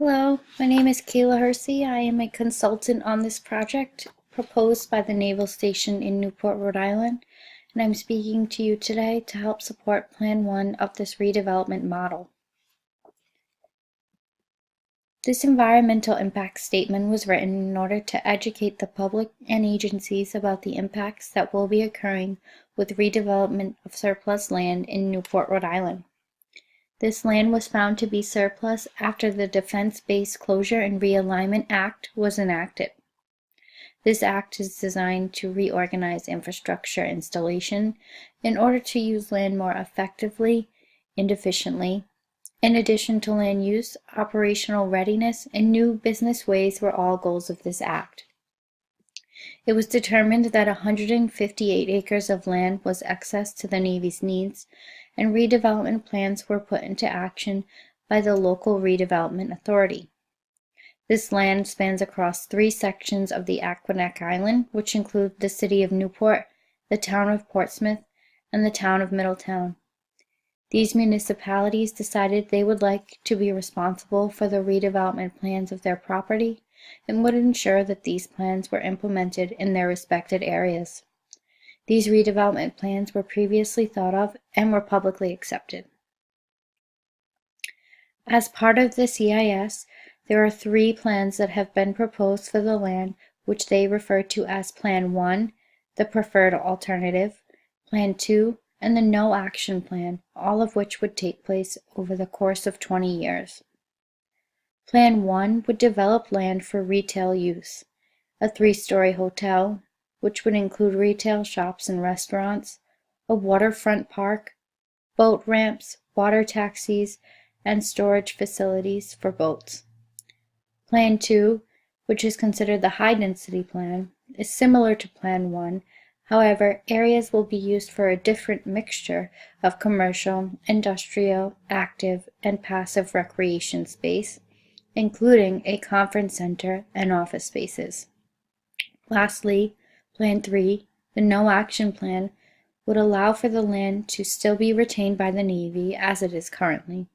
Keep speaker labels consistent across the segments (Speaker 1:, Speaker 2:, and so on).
Speaker 1: Hello, my name is Kayla Hersey. I am a consultant on this project proposed by the Naval Station in Newport, Rhode Island, and I'm speaking to you today to help support Plan 1 of this redevelopment model. This environmental impact statement was written in order to educate the public and agencies about the impacts that will be occurring with redevelopment of surplus land in Newport, Rhode Island. This land was found to be surplus after the Defense Base Closure and Realignment Act was enacted. This act is designed to reorganize infrastructure installation in order to use land more effectively and efficiently. In addition to land use, operational readiness, and new business ways were all goals of this act. It was determined that 158 acres of land was excess to the Navy's needs, and redevelopment plans were put into action by the local redevelopment authority. This land spans across 3 sections of the Aquanac Island, which include the city of Newport, the town of Portsmouth, and the town of Middletown. These municipalities decided they would like to be responsible for the redevelopment plans of their property and would ensure that these plans were implemented in their respected areas. These redevelopment plans were previously thought of and were publicly accepted. As part of the CIS, there are 3 plans that have been proposed for the land, which they refer to as Plan 1, the preferred alternative, Plan 2, and the No Action Plan, all of which would take place over the course of 20 years. Plan 1 would develop land for retail use, a 3-story hotel, which would include retail shops and restaurants, a waterfront park, boat ramps, water taxis, and storage facilities for boats. Plan 2, which is considered the high-density plan, is similar to Plan 1. However, areas will be used for a different mixture of commercial, industrial, active, and passive recreation space, including a conference center and office spaces. Lastly, Plan 3, the No Action Plan, would allow for the land to still be retained by the Navy as it is currently.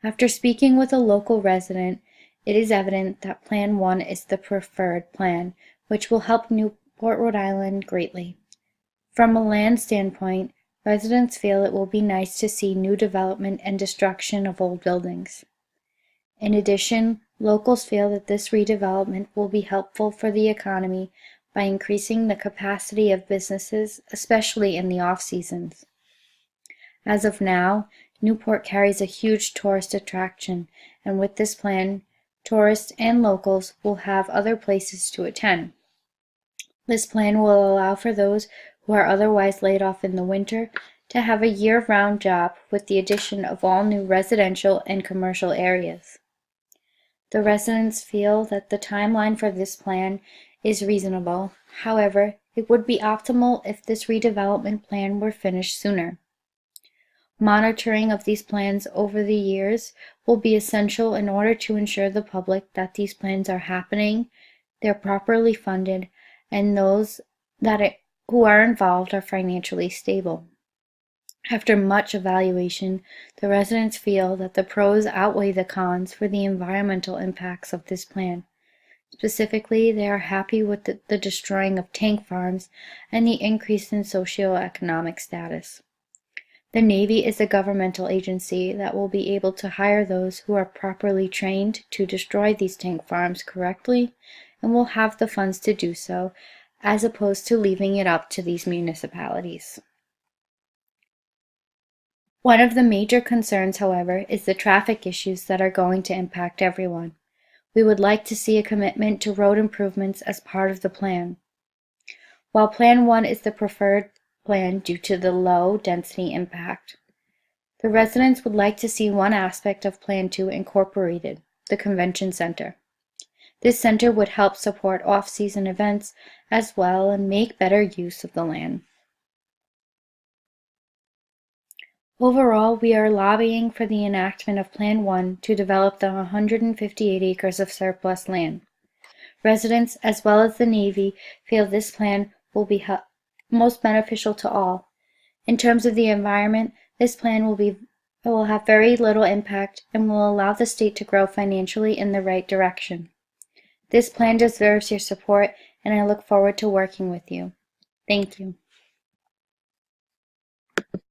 Speaker 1: After speaking with a local resident, it is evident that Plan 1 is the preferred plan, which will help Newport, Rhode Island greatly. From a land standpoint, residents feel it will be nice to see new development and destruction of old buildings. In addition, locals feel that this redevelopment will be helpful for the economy by increasing the capacity of businesses, especially in the off-seasons. As of now, Newport carries a huge tourist attraction, and with this plan, tourists and locals will have other places to attend. This plan will allow for those who are otherwise laid off in the winter to have a year-round job with the addition of all new residential and commercial areas. The residents feel that the timeline for this plan is reasonable. However, it would be optimal if this redevelopment plan were finished sooner. Monitoring of these plans over the years will be essential in order to ensure the public that these plans are happening, they're properly funded, and those who are involved are financially stable. After much evaluation, the residents feel that the pros outweigh the cons for the environmental impacts of this plan. Specifically, they are happy with the destroying of tank farms and the increase in socioeconomic status. The Navy is a governmental agency that will be able to hire those who are properly trained to destroy these tank farms correctly and will have the funds to do so, as opposed to leaving it up to these municipalities. One of the major concerns, however, is the traffic issues that are going to impact everyone. We would like to see a commitment to road improvements as part of the plan. While Plan 1 is the preferred plan due to the low density impact, the residents would like to see one aspect of Plan 2 incorporated, the convention center. This center would help support off-season events as well and make better use of the land. Overall, we are lobbying for the enactment of Plan 1 to develop the 158 acres of surplus land. Residents, as well as the Navy, feel this plan will be most beneficial to all. In terms of the environment, this plan will be It will have very little impact and will allow the state to grow financially in the right direction. This plan deserves your support, and I look forward to working with you. Thank you.